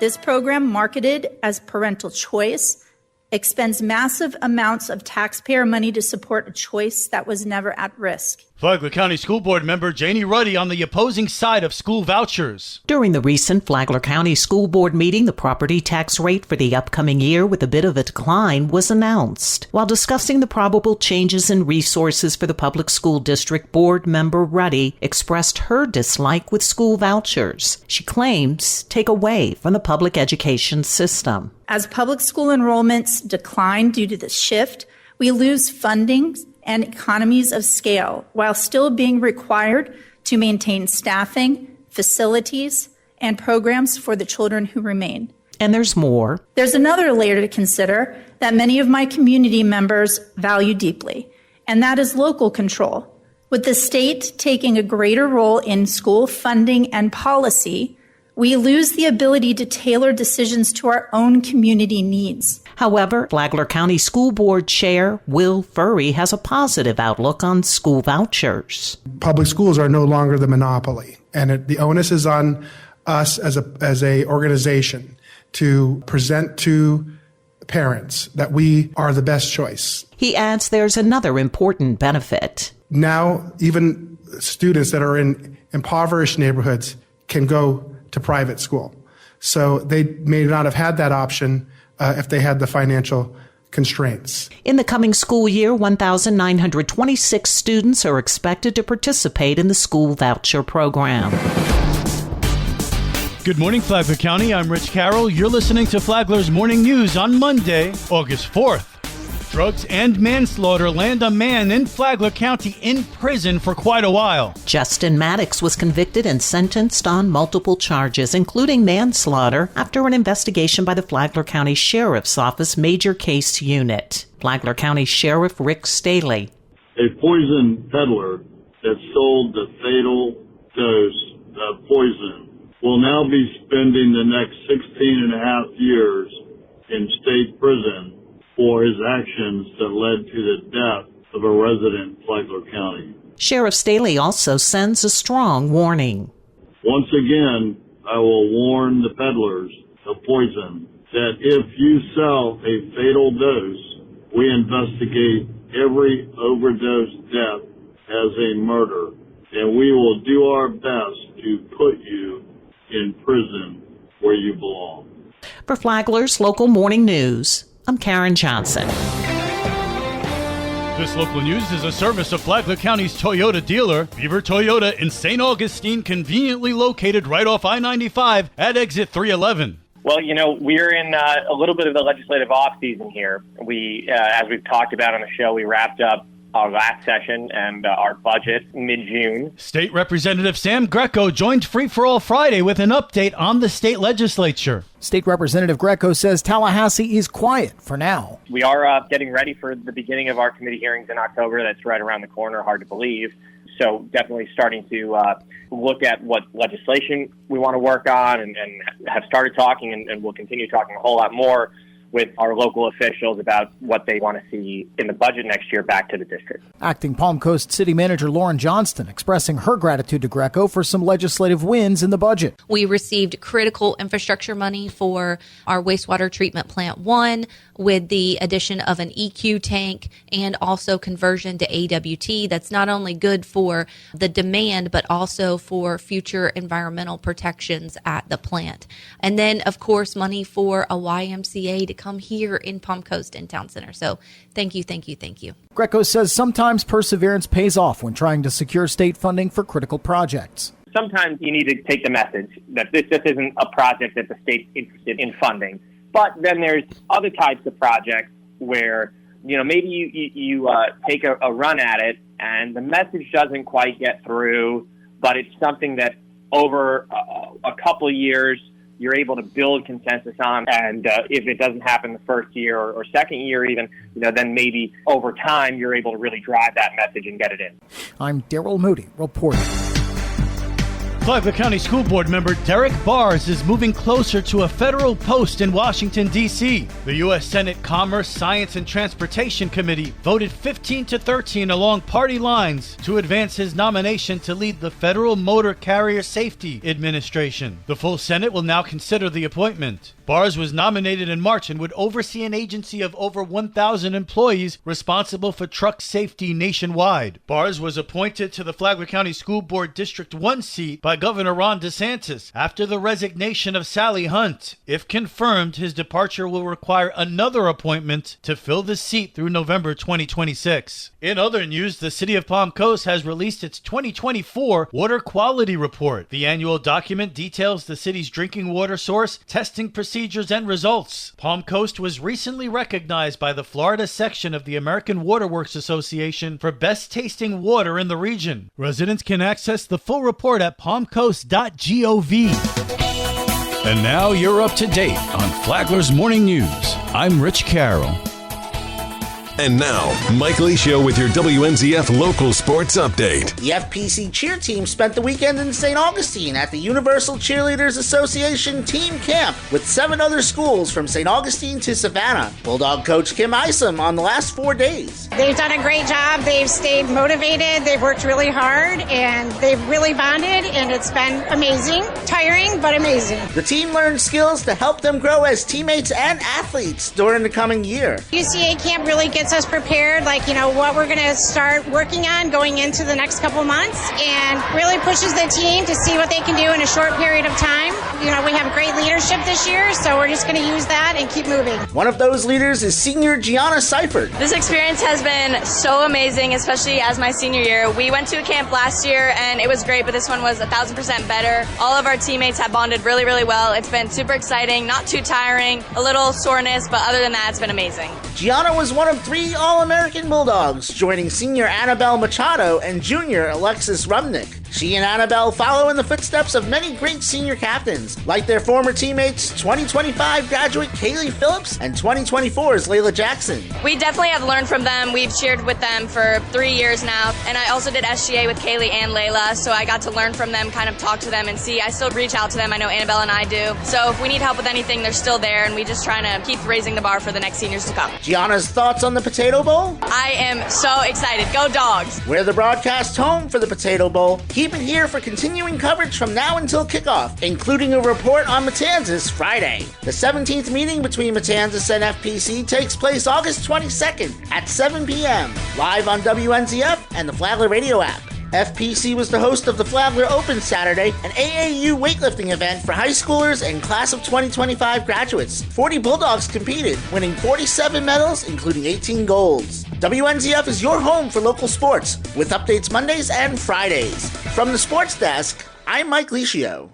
This program, marketed as parental choice, expends massive amounts of taxpayer money to support a choice that was never at risk. Flagler County School Board member Janie Ruddy on the opposing side of school vouchers. During the recent Flagler County School Board meeting, the property tax rate for the upcoming year with a bit of a decline was announced. While discussing the probable changes in resources for the public school district, board member Ruddy expressed her dislike with school vouchers. She claims take away from the public education system. As public school enrollments decline due to the shift, we lose funding and economies of scale while still being required to maintain staffing, facilities, and programs for the children who remain. And there's more. There's another layer to consider that many of my community members value deeply, and that is local control. With the state taking a greater role in school funding and policy, we lose the ability to tailor decisions to our own community needs. However, Flagler County School Board Chair Will Furry has a positive outlook on school vouchers. Public schools are no longer the monopoly, and the onus is on us as a organization to present to parents that we are the best choice. He adds there's another important benefit. Now, even students that are in impoverished neighborhoods can go to private school. So they may not have had that option if they had the financial constraints. In the coming school year, 1,926 students are expected to participate in the school voucher program. Good morning, Flagler County. I'm Rich Carroll. You're listening to Flagler's Morning News on Monday, August 4th. Drugs and manslaughter land a man in Flagler County in prison for quite a while. Justin Maddox was convicted and sentenced on multiple charges, including manslaughter, after an investigation by the Flagler County Sheriff's Office Major Case Unit. Flagler County Sheriff Rick Staley. A poison peddler that sold the fatal dose of poison will now be spending the next 16 and a half years in state prison for his actions that led to the death of a resident in Flagler County. Sheriff Staley also sends a strong warning. Once again, I will warn the peddlers of poison that if you sell a fatal dose, we investigate every overdose death as a murder, and we will do our best to put you in prison where you belong. For Flagler's Local Morning News, I'm Karen Johnson. This local news is a service of Flagler County's Toyota dealer, Beaver Toyota in St. Augustine, conveniently located right off I-95 at exit 311. Well, you know, we're in a little bit of the legislative off-season here. We, as we've talked about on the show, we wrapped up our last session and our budget mid-June. State Representative Sam Greco joined Free for All Friday with an update on the state legislature. State Representative Greco says Tallahassee is quiet for now. We are getting ready for the beginning of our committee hearings in October. That's right around the corner, hard to believe. So definitely starting to look at what legislation we want to work on and have started talking and will continue talking a whole lot more with our local officials about what they want to see in the budget next year back to the district. Acting Palm Coast City Manager Lauren Johnston expressing her gratitude to Greco for some legislative wins in the budget. We received critical infrastructure money for our wastewater treatment plant 1 with the addition of an EQ tank and also conversion to AWT. That's not only good for the demand, but also for future environmental protections at the plant. And then, of course, money for a YMCA to come here in Palm Coast and Town Center. So thank you, thank you, thank you. Greco says sometimes perseverance pays off when trying to secure state funding for critical projects. Sometimes you need to take the message that this just isn't a project that the state's interested in funding. But then there's other types of projects where, you know, maybe you take a run at it and the message doesn't quite get through, but it's something that over a couple of years you're able to build consensus on. And if it doesn't happen the first year or second year even, you know, then maybe over time you're able to really drive that message and get it in. I'm Daryl Moody reporting. Flagler County School Board member Derek Bars is moving closer to a federal post in Washington, D.C. The U.S. Senate Commerce, Science, and Transportation Committee voted 15-13 along party lines to advance his nomination to lead the Federal Motor Carrier Safety Administration. The full Senate will now consider the appointment. Bars was nominated in March and would oversee an agency of over 1,000 employees responsible for truck safety nationwide. Bars was appointed to the Flagler County School Board District 1 seat by Governor Ron DeSantis after the resignation of Sally Hunt. If confirmed, his departure will require another appointment to fill the seat through November 2026. In other news, the City of Palm Coast has released its 2024 Water Quality Report. The annual document details the city's drinking water source, testing procedures, and results. Palm Coast was recently recognized by the Florida section of the American Water Works Association for best tasting water in the region. Residents can access the full report at palmcoast.gov. And now you're up to date on Flagler's Morning News. I'm Rich Carroll. And now, Mike Licio with your WNZF local sports update. The FPC cheer team spent the weekend in St. Augustine at the Universal Cheerleaders Association Team Camp with 7 other schools from St. Augustine to Savannah. Bulldog coach Kim Isom on the last 4 days. They've done a great job. They've stayed motivated. They've worked really hard, and they've really bonded, and it's been amazing. Tiring, but amazing. The team learned skills to help them grow as teammates and athletes during the coming year. UCA camp really gets us prepared, what we're going to start working on going into the next couple months, and really pushes the team to see what they can do in a short period of time. We have great leadership this year, so we're just going to use that and keep moving. One of those leaders is senior Gianna Seifert. This experience has been so amazing, especially as my senior year. We went to a camp last year, and it was great, but this one was 1,000% better. All of our teammates have bonded really, really well. It's been super exciting, not too tiring, a little soreness, but other than that, it's been amazing. Gianna was one of 3 All-American Bulldogs, joining senior Annabelle Machado and junior Alexis Rumnick. She and Annabelle follow in the footsteps of many great senior captains, like their former teammates, 2025 graduate Kaylee Phillips and 2024's Layla Jackson. We definitely have learned from them. We've cheered with them for 3 years now, and I also did SGA with Kaylee and Layla, so I got to learn from them, kind of talk to them and see. I still reach out to them. I know Annabelle and I do. So if we need help with anything, they're still there, and we just trying to keep raising the bar for the next seniors to come. Gianna's thoughts on the Potato Bowl? I am so excited. Go Dogs! We're the broadcast home for the Potato Bowl. Keep it here for continuing coverage from now until kickoff, including a report on Matanzas Friday. The 17th meeting between Matanzas and FPC takes place August 22nd at 7 p.m. live on WNZF and the Flagler radio app. FPC was the host of the Flagler Open Saturday, an AAU weightlifting event for high schoolers and class of 2025 graduates. 40 Bulldogs competed, winning 47 medals, including 18 golds. WNZF is your home for local sports, with updates Mondays and Fridays. From the sports desk, I'm Mike Licio.